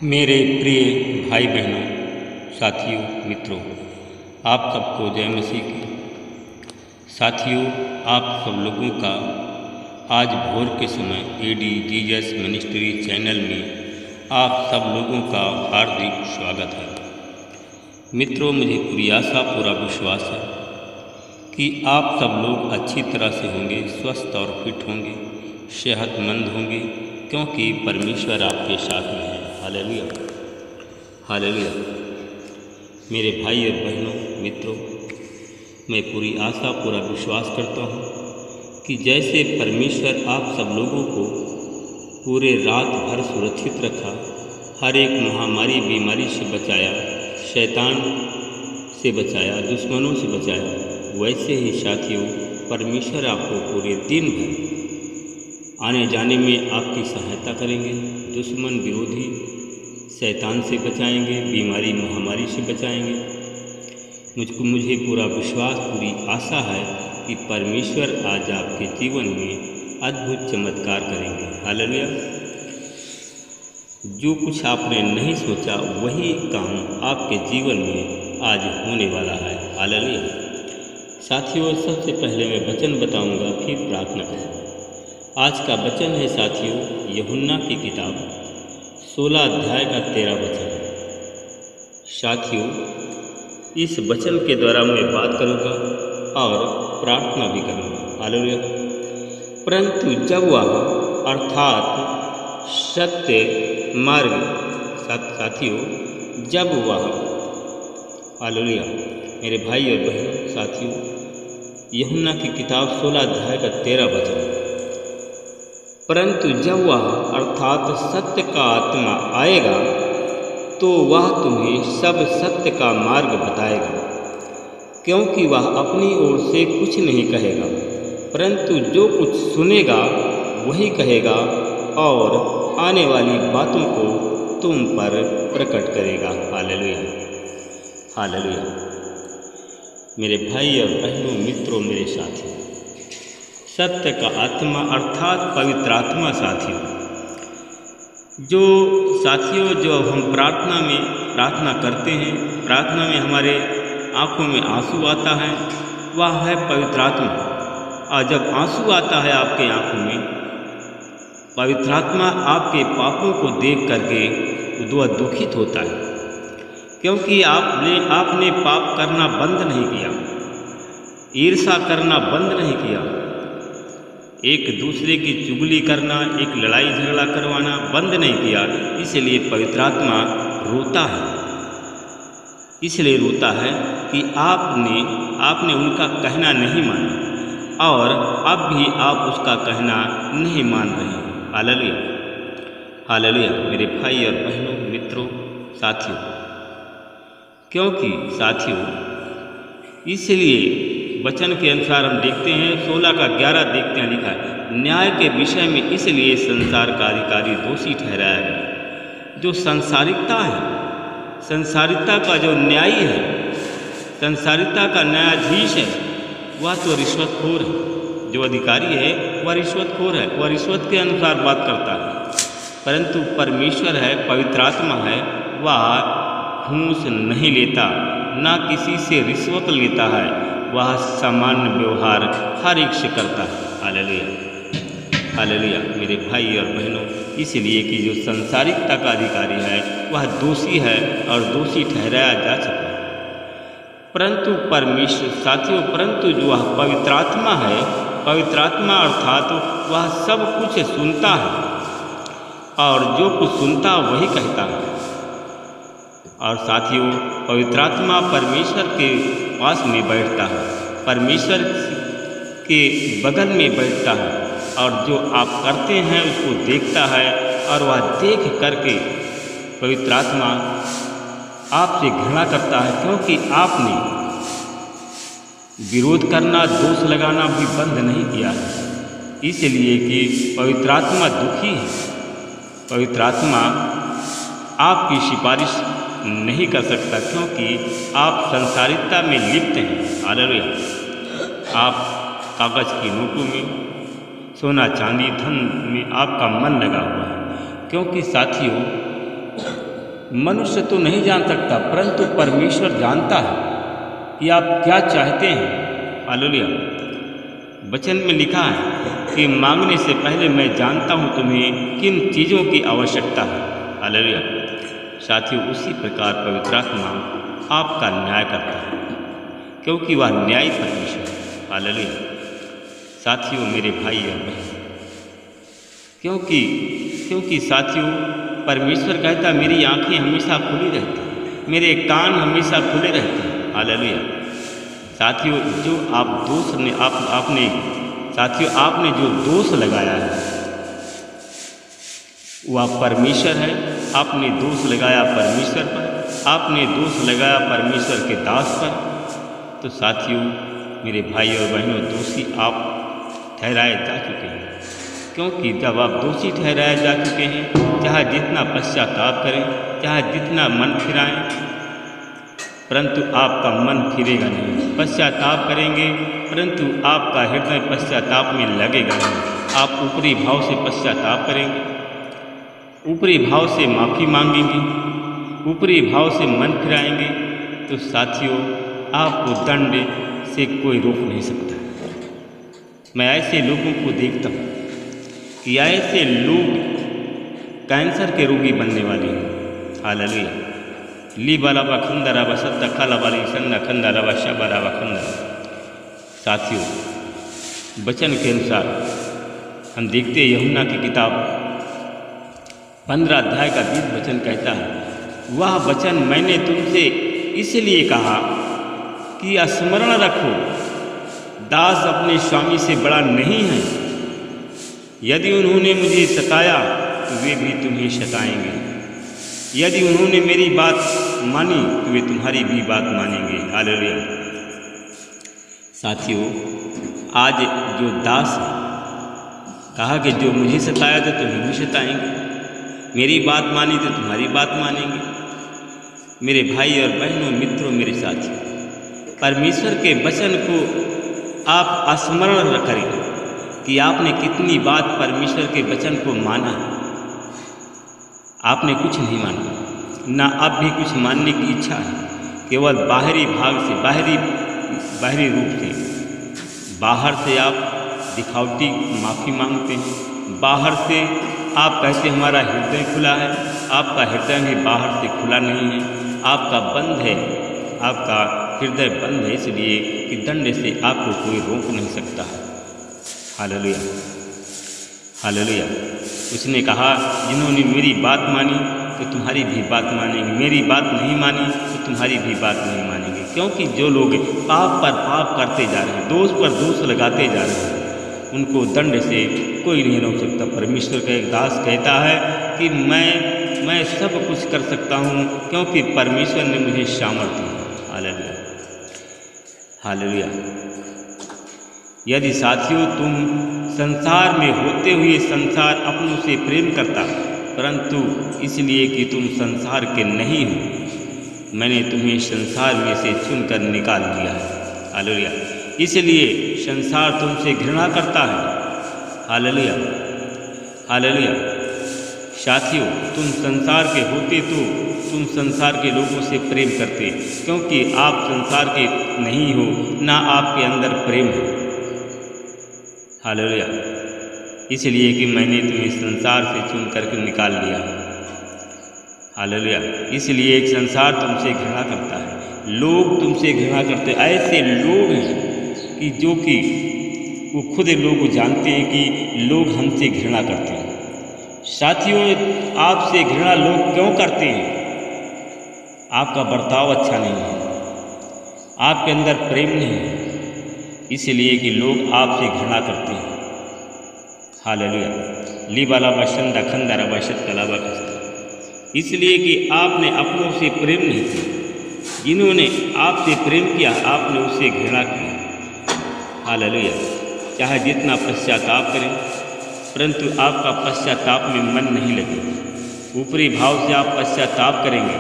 मेरे प्रिय भाई बहनों, साथियों, मित्रों, आप सबको जय मसीह की। साथियों, आप सब लोगों का आज भोर के समय एडी जीजस मिनिस्ट्री चैनल में आप सब लोगों का हार्दिक स्वागत है। मित्रों, मुझे पूरी आशा पूरा विश्वास है कि आप सब लोग अच्छी तरह से होंगे, स्वस्थ और फिट होंगे, सेहतमंद होंगे, क्योंकि परमेश्वर आपके साथ में है। Hallelujah, hallelujah. मेरे भाई और बहनों, मित्रों, मैं पूरी आशा पूरा विश्वास करता हूँ कि जैसे परमेश्वर आप सब लोगों को पूरे रात भर सुरक्षित रखा, हर एक महामारी बीमारी से बचाया, शैतान से बचाया, दुश्मनों से बचाया, वैसे ही साथियों परमेश्वर आपको पूरे दिन भर आने जाने में आपकी सहायता करेंगे। दुश्मन विरोधी शैतान से बचाएंगे, बीमारी महामारी से बचाएंगे। मुझे पूरा विश्वास, पूरी आशा है कि परमेश्वर आज आपके जीवन में अद्भुत चमत्कार करेंगे। हालेलुया। जो कुछ आपने नहीं सोचा वही काम आपके जीवन में आज होने वाला है। हालेलुया। साथियों, सबसे पहले मैं वचन बताऊंगा, फिर प्रार्थना करूंगा। आज का वचन है साथियों यूहन्ना की किताब 16 अध्याय का 13 वचन। साथियों, इस वचन के द्वारा मैं बात करूंगा और प्रार्थना भी करूंगा। हालेलुया। परंतु जब वह अर्थात सत्य मार्ग, साथियों जब वह, हालेलुया मेरे भाई और बहनों, साथियों यूहन्ना की किताब 16 अध्याय का 13 वचन। परंतु जब वह अर्थात सत्य का आत्मा आएगा तो वह तुम्हें सब सत्य का मार्ग बताएगा, क्योंकि वह अपनी ओर से कुछ नहीं कहेगा, परंतु जो कुछ सुनेगा वही कहेगा और आने वाली बातों को तुम पर प्रकट करेगा। Hallelujah, hallelujah. मेरे भाई और बहनों, मित्रों, मेरे साथियों, सत्य का आत्मा अर्थात पवित्र आत्मा साथियों, जो हम प्रार्थना करते हैं, प्रार्थना में हमारे आँखों में आंसू आता है, वह है पवित्र आत्मा। और जब आंसू आता है आपके आँखों में, पवित्र आत्मा आपके पापों को देख करके वह दुखित होता है, क्योंकि आपने पाप करना बंद नहीं किया, ईर्ष्या करना बंद नहीं किया, एक दूसरे की चुगली करना, एक लड़ाई झगड़ा करवाना बंद नहीं किया। इसलिए पवित्र आत्मा रोता है, इसलिए रोता है कि आपने उनका कहना नहीं माना और अब भी आप उसका कहना नहीं मान रहे। Hallelujah, hallelujah. मेरे भाई और बहनों, मित्रों, साथियों, क्योंकि साथियों इसलिए वचन के अनुसार हम देखते हैं 16 का 11 देखते हैं, लिखा है न्याय के विषय में इसलिए संसार का अधिकारी दोषी ठहराया गया। जो संसारिकता है, संसारिकता का जो न्यायी है, संसारिकता का न्यायाधीश है, वह तो रिश्वतखोर है। जो अधिकारी है वह रिश्वतखोर है, वह रिश्वत के अनुसार बात करता है। परंतु परमेश्वर है, पवित्र आत्मा है, वह घूस नहीं लेता, ना किसी से रिश्वत लेता है, वह सामान्य व्यवहार हर एक से करता है। Hallelujah, hallelujah. मेरे भाई और बहनों, इसलिए कि जो संसारिकता का अधिकारी है वह दोषी है और दोषी ठहराया जा चुका है। परंतु परमेश्वर, साथियों, परंतु जो वह पवित्र आत्मा है, पवित्र आत्मा अर्थात वह सब कुछ सुनता है और जो कुछ सुनता वही कहता है। और साथियों, पवित्र आत्मा परमेश्वर के पास में बैठता है, परमेश्वर के बगल में बैठता है और जो आप करते हैं उसको देखता है और वह देख करके पवित्र आत्मा आपसे घृणा करता है, क्योंकि आपने विरोध करना, दोष लगाना भी बंद नहीं किया है। इसलिए कि पवित्र आत्मा दुखी है, पवित्र आत्मा आपकी सिफारिश नहीं कर सकता, क्योंकि आप संसारिकता में लिप्त हैं। हालेलुया। आप कागज की नोटों में, सोना चांदी धन में आपका मन लगा हुआ है, क्योंकि साथियों मनुष्य तो नहीं जान सकता, परंतु परमेश्वर जानता है कि आप क्या चाहते हैं। हालेलुया। वचन में लिखा है कि मांगने से पहले मैं जानता हूँ तुम्हें किन चीज़ों की आवश्यकता है। हालेलुया। साथियों, उसी प्रकार पवित्र आत्मा आपका न्याय करता है, क्योंकि वह न्यायी परमेश्वर है। हालेलुया। साथियों, मेरे भाई और बहन, क्योंकि साथियों, परमेश्वर कहता है मेरी आंखें हमेशा खुली रहती हैं, मेरे कान हमेशा खुले रहते हैं। हालेलुया। साथियों, जो आप दोष ने आपने जो दोष लगाया है वह परमेश्वर है। आपने दोष लगाया परमेश्वर पर, आपने दोष लगाया परमेश्वर के दास पर। तो साथियों, मेरे भाई और बहनों, दोषी आप ठहराए जा चुके हैं, क्योंकि जब आप दोषी ठहराए जा चुके हैं, चाहे जितना पश्चाताप करें, चाहे जितना मन फिराएं, परंतु आपका मन फिरेगा नहीं। पश्चाताप करेंगे, परंतु आपका हृदय पश्चाताप में लगेगा नहीं। आप ऊपरी भाव से पश्चाताप करेंगे, ऊपरी भाव से माफ़ी मांगेंगे, ऊपरी भाव से मन फिराएंगे, तो साथियों, आपको दंड से कोई रोक नहीं सकता। मैं ऐसे लोगों को देखता हूँ कि ऐसे लोग कैंसर के रोगी बनने वाले हैं। हालेलुया। ली बाला बखंदरा बसत्ता खाला बाली सन्ना खंदरा बशा बारा बखंदरा। साथियों, वचन के अनुसार हम देखते हैं, यूहन्ना की किताब 15 अध्याय का 20 वचन कहता है, वह वचन मैंने तुमसे इसलिए कहा कि स्मरण रखो, दास अपने स्वामी से बड़ा नहीं है। यदि उन्होंने मुझे सताया तो वे भी तुम्हें सताएंगे, यदि उन्होंने मेरी बात मानी तो वे तुम्हारी भी बात मानेंगे। हालेलुया। साथियों, आज जो दास कहा कि जो मुझे सताया तो तुम्हें भी सताएंगे, मेरी बात मानी तो तुम्हारी बात मानेंगे। मेरे भाई और बहनों, मित्रों, मेरे साथियों, परमेश्वर के वचन को आप स्मरण करें कि आपने कितनी बात परमेश्वर के वचन को माना। आपने कुछ नहीं माना, ना अब भी कुछ मानने की इच्छा है। केवल बाहरी भाग से, बाहरी रूप से, बाहर से आप दिखावटी माफ़ी मांगते हैं, बाहर से आप कहते हैं हमारा हृदय खुला है। आपका हृदय भी बाहर से खुला नहीं है, आपका बंद है, आपका हृदय बंद है, इसलिए कि दंड से आपको कोई रोक नहीं सकता है। हालेलुया। हालेलुया। उसने कहा, जिन्होंने मेरी बात मानी तो तुम्हारी भी बात मानेंगे, मेरी बात नहीं मानी तो तुम्हारी भी बात नहीं मानेंगे। क्योंकि जो लोग पाप पर पाप करते जा रहे हैं, दोष पर दोष लगाते जा रहे हैं, उनको दंड से कोई नहीं रोक सकता। परमेश्वर का एक दास कहता है कि मैं सब कुछ कर सकता हूँ, क्योंकि परमेश्वर ने मुझे सामर्थ्य दिया। हालेलुया। हालेलुया। यदि साथियों, तुम संसार में होते हुए संसार अपनों से प्रेम करता, परंतु इसलिए कि तुम संसार के नहीं हो, मैंने तुम्हें संसार में से चुनकर निकाल दिया है। हालेलुया। इसलिए संसार तुमसे घृणा करता है। हालेलुया। हालेलुया। साथियों, तुम संसार के होते तो तुम संसार के लोगों से प्रेम करते, क्योंकि आप संसार के नहीं हो, ना आपके अंदर प्रेम है। हालेलुया। इसलिए कि मैंने तुम्हें संसार से चुन करके निकाल लिया। हालेलुया। इसलिए एक संसार तुमसे घृणा करता है, लोग तुमसे घृणा करते। ऐसे लोग हैं कि वो खुद लोग जानते हैं कि लोग हमसे घृणा करते हैं। साथियों, आपसे घृणा लोग क्यों करते हैं? आपका बर्ताव अच्छा नहीं है, आपके अंदर प्रेम नहीं है, इसलिए कि लोग आपसे घृणा करते हैं। हालेलुया। लीबाला बशंदा खंदारा बशत कलाबा खस्ता। इसलिए कि आपने अपनों से प्रेम नहीं किया। जिन्होंने आपसे प्रेम किया, आपने उससे घृणा किया। हालेलुया। चाहे जितना पश्चाताप करें, परंतु आपका पश्चाताप में मन नहीं लगेगा। ऊपरी भाव से आप पश्चाताप करेंगे,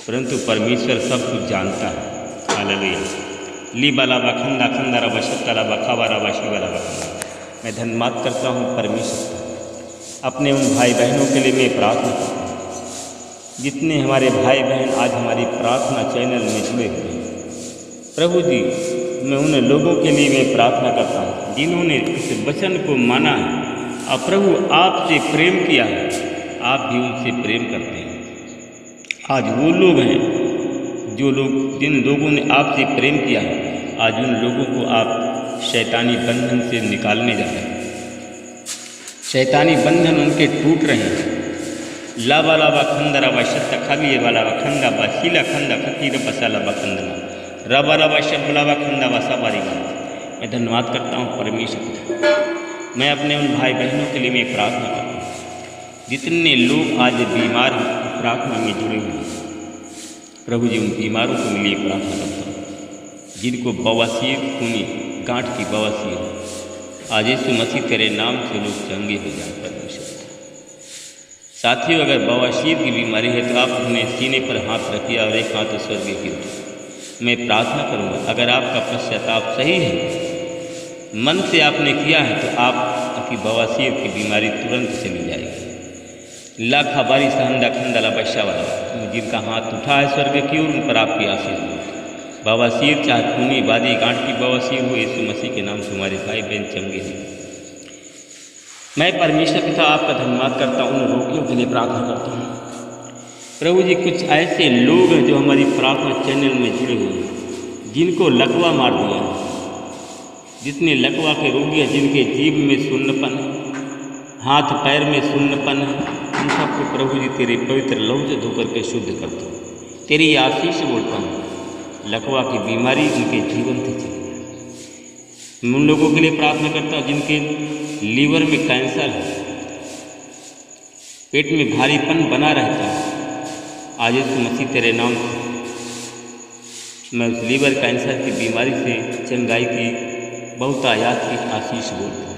परंतु परमेश्वर सब कुछ जानता है। हालेलुया। ली बाला बखंदा खंदारा बशतला बखावारा बशीवाला बखंदा। मैं धन्यवाद करता हूँ परमेश्वर का अपने उन भाई बहनों के लिए मैं प्रार्थना करता हूँ जितने हमारे भाई बहन आज हमारी प्रार्थना चैनल में जुड़े हुए हैं। प्रभु जी, मैं उन लोगों के लिए मैं प्रार्थना करता हूँ जिन्होंने इस वचन को माना है और प्रभु आपसे प्रेम किया है, आप भी उनसे प्रेम करते हैं। आज वो लोग हैं जिन लोगों ने आपसे प्रेम किया है, आज उन लोगों को आप शैतानी बंधन से निकालने जा रहे हैं। शैतानी बंधन उनके टूट रहे हैं। लावा लावा खंदरा व शत्ता खाली वाला व खंदा व शीला खंदा खतीर बसाला व खंदना रबा रबा शबलावा खंदा व सवारी। मैं धन्यवाद करता हूँ परमेश्वर। मैं अपने उन भाई बहनों के लिए मैं प्रार्थना करता हूँ जितने लोग आज बीमार हैं, प्रार्थना में जुड़े हुए हैं। प्रभु जी, उन बीमारों के लिए प्रार्थना करता हूँ जिनको बवासीर खूनी गांठ की बवासीर, आज यीशु मसीह तेरे नाम से लोग चंगे हो जाए परमेश्वर। साथियों, अगर बवासीर की बीमारी है तो आप उन्हें सीने पर हाथ रखिए और एक हाथ स्वर्ग की ओर। मैं प्रार्थना करूँगा, अगर आपका पश्चाताप सही है, मन से आपने किया है, तो आपकी बवासीर की बीमारी तुरंत चली जाएगी। लाखा बारी सहंदा खंदला बशा वाला जिनका हाथ उठा है स्वर्ग की ओर, उन पर आपकी आशीष हो। बवासीर चाहे खूनी बादी गांठ की बवासीर हो, यीशु मसीह के नाम से हमारे भाई बहन चंगे हैं। मैं परमेश्वर पिता आपका धन्यवाद करता हूँ, उन रोगियों के लिए प्रार्थना करता हूँ। प्रभु जी, कुछ ऐसे लोग हैं जो हमारी प्रार्थना चैनल में जुड़े हुए हैं, जिनको लकवा मार दिया है, जितने लकवा के रोगी हैं, जिनके जीभ में सुन्नपन है, हाथ पैर में सुन्नपन है, उन सबको प्रभु जी तेरे पवित्र लहू से धोकर के शुद्ध करता हूँ। तेरी आशीष बोलता हूँ, लकवा की बीमारी उनके जीवन से चली। मैं उन लोगों के लिए प्रार्थना करता हूँ जिनके लीवर में कैंसर है, पेट में भारीपन बना रहता है, आज यीशु मसीह तेरे नाम से मैं उस लीवर कैंसर की बीमारी से चंगाई की बहुतायात की आशीष बोलता हूँ।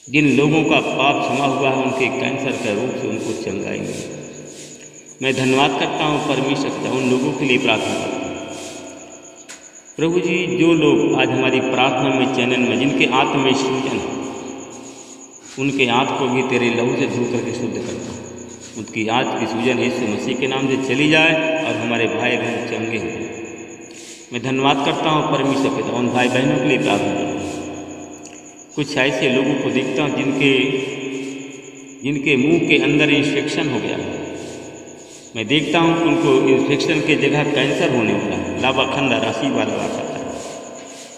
जिन लोगों का पाप क्षमा हुआ है, उनके कैंसर के रोग से उनको चंगाई मिले। मैं धन्यवाद करता हूँ परमेश्वर पिता, उन लोगों के लिए प्रार्थना करता हूँ। प्रभु जी, जो लोग आज हमारी प्रार्थना में चैनल में जिनके आंत में सूजन है, उनके आंत को भी तेरे लहू से धो करके शुद्ध करता हूँ। उनकी आंत की सूजन यीशु मसीह के नाम से चली जाए और हमारे भाई बहन चंगे हो जाए। मैं धन्यवाद करता हूँ परमेश्वर पिता, उन भाई बहनों के लिए प्रार्थना करता हूँ। कुछ ऐसे लोगों को देखता हूँ जिनके मुंह के अंदर इन्फेक्शन हो गया है। मैं देखता हूँ कि उनको इन्फेक्शन के जगह कैंसर होने वाला है। लावा खंदा राशि वाला खाता है।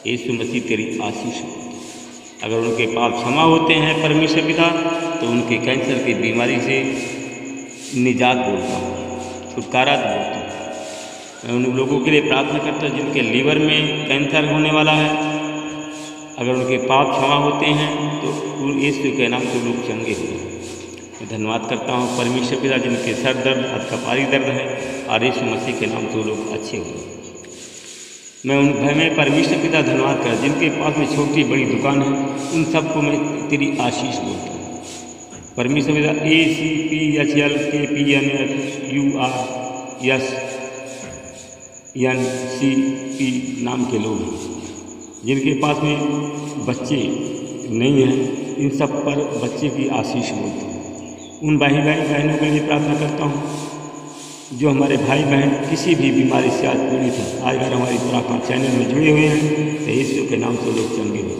यीशु मसीह तेरी आशीष हो। अगर उनके पाप क्षमा होते हैं परमेश्वर पिता, तो उनके कैंसर की बीमारी से निजात बोलता हूँ, छुटकारा बोलता हूँ। मैं उन लोगों के लिए प्रार्थना करता हूँ जिनके लीवर में कैंसर होने वाला है। अगर उनके पाप क्षमा होते हैं तो यीशु के नाम से लोग चंगे हो जाए। मैं धन्यवाद करता हूँ परमेश्वर पिता, जिनके सर दर्द हाथ कपारी दर्द है, और यीशु मसीह के नाम से लोग अच्छे हो जाए। मैं परमेश्वर पिता धन्यवाद कर जिनके पास में छोटी बड़ी दुकान है, उन सबको मैं तेरी आशीष बोलता हूँ परमेश्वर पिता। ACPHLKPNSURSNCP नाम के लोग हैं जिनके पास में बच्चे नहीं हैं, इन सब पर बच्चे की आशीष बोलता हूँ। उन भाई बहनों के लिए प्रार्थना करता हूँ जो हमारे भाई बहन किसी भी बीमारी से आज पीड़ित हैं। आज अगर हमारी प्रार्थना चैनल में जुड़े हुए हैं तो यीशु के नाम से लोग चंगे हो।